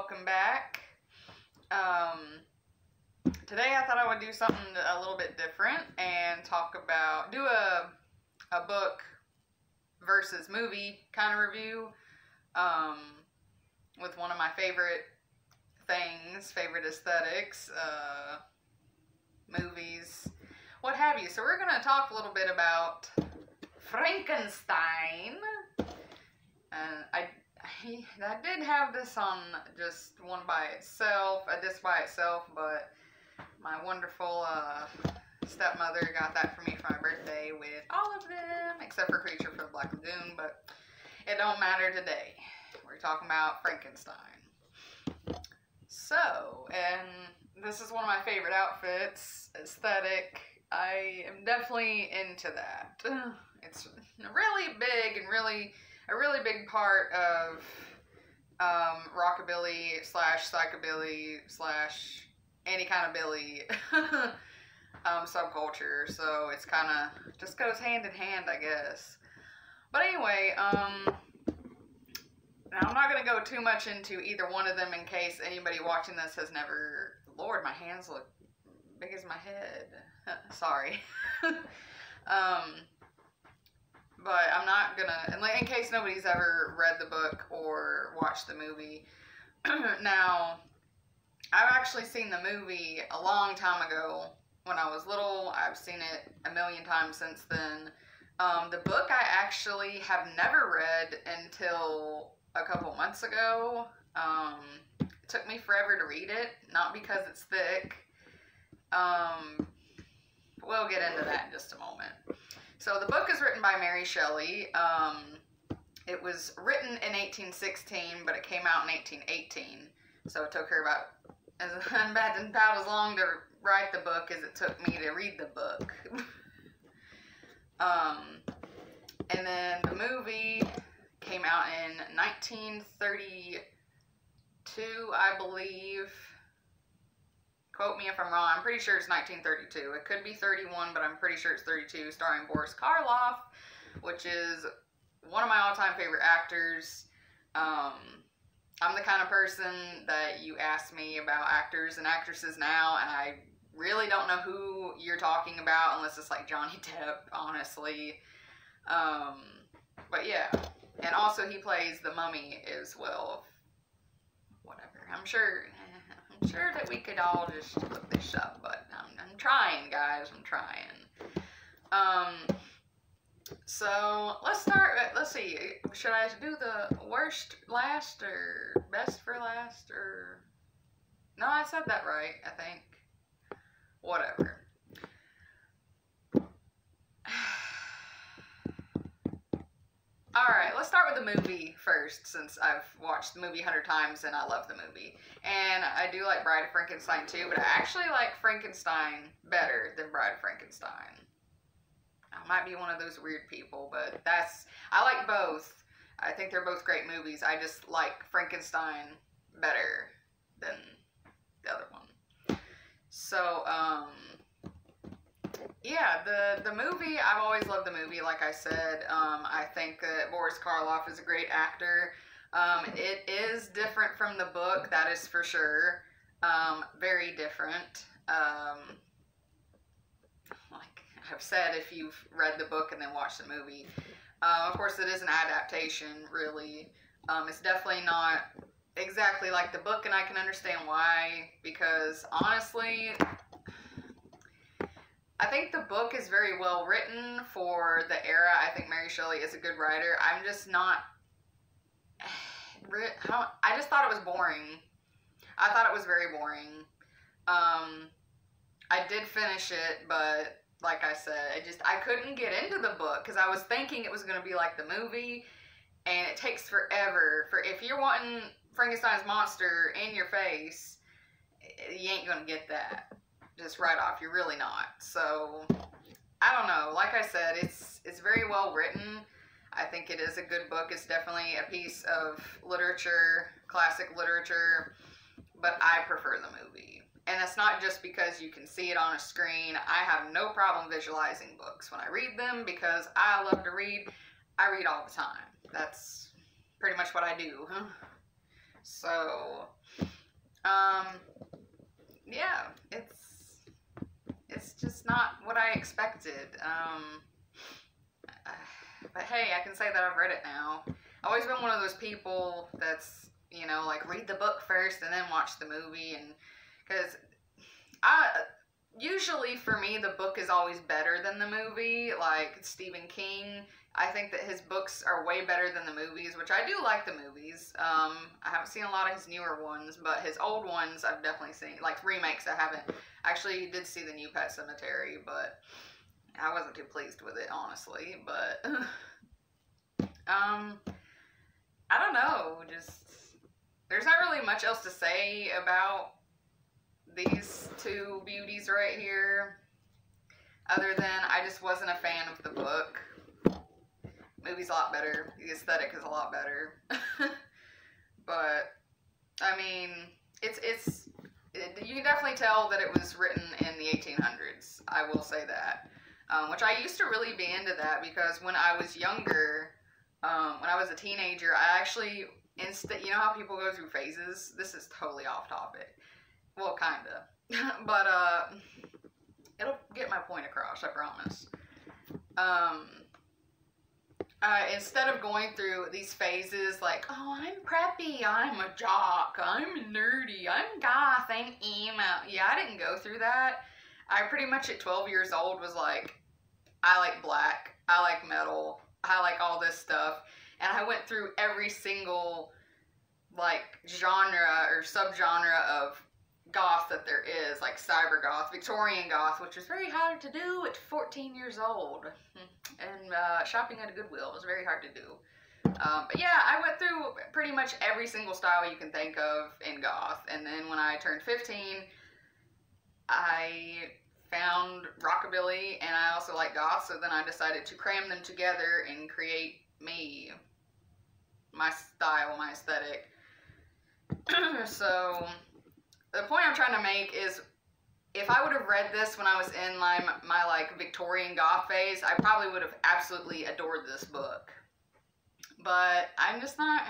welcome back. Today I thought I would do something a little bit different and do a book versus movie kind of review with one of my favorite aesthetics, movies, what have you. So we're going to talk a little bit about Frankenstein. And I did have this on just one by itself, but my wonderful stepmother got that for me for my birthday with all of them, except for Creature from the Black Lagoon, but it don't matter today. We're talking about Frankenstein. So, and this is one of my favorite outfits, aesthetic. I am definitely into that. It's really big and a really big part of rockabilly / psychobilly / any kind of billy subculture. So it's kind of just goes hand in hand, I guess. But anyway, now I'm not going to go too much into either one of them in case anybody watching this has never... Lord, my hands look big as my head. Sorry. But I'm not gonna, in case nobody's ever read the book or watched the movie. Now, I've actually seen the movie a long time ago when I was little. I've seen it a million times since then. The book I actually have never read until a couple months ago. It took me forever to read it, not because it's thick. We'll get into that in just a moment. So the book is written by Mary Shelley. It was written in 1816, but it came out in 1818. So it took her about as long to write the book as it took me to read the book. And then the movie came out in 1932, I believe. Quote me if I'm wrong. I'm pretty sure it's 1932. It could be 31, but I'm pretty sure it's 32, starring Boris Karloff, which is one of my all-time favorite actors. I'm the kind of person that you ask me about actors and actresses now, and I really don't know who you're talking about unless it's like Johnny Depp, honestly. But yeah. And also he plays the Mummy as well. Whatever. I'm sure that we could all just look this up, but I'm trying, guys. I'm trying. So let's start. Let's see. Should I do the worst last or best for last or? No, I said that right. I think. Whatever. Alright, let's start with the movie first, since I've watched the movie 100 times and I love the movie. And I do like Bride of Frankenstein too, but I actually like Frankenstein better than Bride of Frankenstein. I might be one of those weird people, but I like both. I think they're both great movies. I just like Frankenstein better than the other one. So, yeah, the movie, I've always loved the movie, like I said. I think that Boris Karloff is a great actor. It is different from the book, that is for sure. Very different. Like I've said, if you've read the book and then watched the movie. Of course, it is an adaptation, really. It's definitely not exactly like the book, and I can understand why, because honestly... I think the book is very well written for the era. I think Mary Shelley is a good writer. I'm just not... I just thought it was boring. I thought it was very boring. I did finish it, but like I said, I couldn't get into the book because I was thinking it was going to be like the movie, and it takes forever. If you're wanting Frankenstein's monster in your face, you ain't going to get that. Just right off, you're really not. So, I don't know. Like I said, it's very well written. I think it is a good book. It's definitely a piece of literature, classic literature, but I prefer the movie. And it's not just because you can see it on a screen. I have no problem visualizing books when I read them because I love to read. I read all the time. That's pretty much what I do. So, um, yeah, it's just not what I expected. But hey, I can say that I've read it now. I've always been one of those people that's, you know, like read the book first and then watch the movie, and because I usually for me the book is always better than the movie. Like Stephen King, I think that his books are way better than the movies, which I do like the movies. I haven't seen a lot of his newer ones, but his old ones I've definitely seen. Like remakes, I haven't. Actually did see the new Pet Cemetery, but I wasn't too pleased with it, honestly. But I don't know. Just there's not really much else to say about these two beauties right here, other than I just wasn't a fan of the book. Movie's a lot better. The aesthetic is a lot better. But I mean, you can definitely tell that it was written in the 1800s. I will say that. Which I used to really be into that, because when I was younger, when I was a teenager, I actually, you know how people go through phases? This is totally off topic. Well, kinda. But, it'll get my point across, I promise. Instead of going through these phases like, oh, I'm preppy, I'm a jock, I'm nerdy, I'm goth, I'm emo. Yeah, I didn't go through that. I pretty much at 12 years old was like, I like black, I like metal, I like all this stuff. And I went through every single, like, genre or subgenre of goth that there is, like cyber goth, Victorian goth, which was very hard to do at 14 years old. And shopping at a Goodwill was very hard to do. But yeah, I went through pretty much every single style you can think of in goth. And then when I turned 15, I found rockabilly, and I also like goth, so then I decided to cram them together and create me, my style, my aesthetic. So the point I'm trying to make is, if I would have read this when I was in my like Victorian goth phase, I probably would have absolutely adored this book. But I'm just not,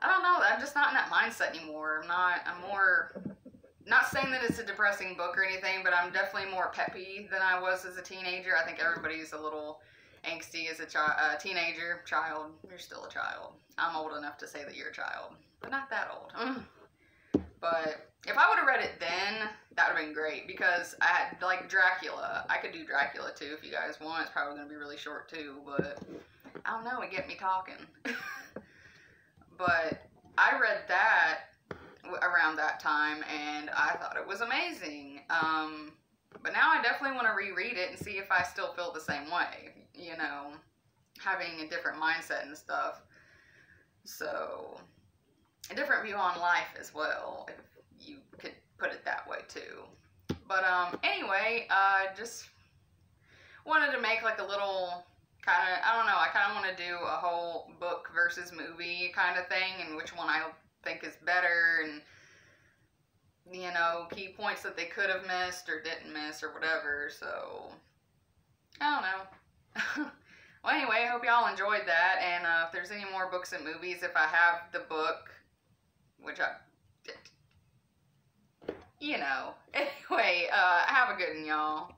I don't know, I'm just not in that mindset anymore. I'm more, not saying that it's a depressing book or anything, but I'm definitely more peppy than I was as a teenager. I think everybody's a little angsty as a teenager. Child, you're still a child. I'm old enough to say that you're a child, but not that old. But if I would have read it then, that would have been great, because I had, like, Dracula. I could do Dracula too if you guys want. It's probably going to be really short too, but I don't know, it get me talking. But I read that around that time, and I thought it was amazing. But now I definitely want to reread it and see if I still feel the same way, you know, having a different mindset and stuff. So, a different view on life as well, if you could put it that way too. But anyway, just wanted to make like a little kind of, I don't know, I kind of want to do a whole book versus movie kind of thing, and which one I think is better, and, you know, key points that they could have missed or didn't miss or whatever. So I don't know. Well, anyway, I hope y'all enjoyed that, and if there's any more books and movies, if I have the book, which I did, you know. Anyway, have a good one, y'all.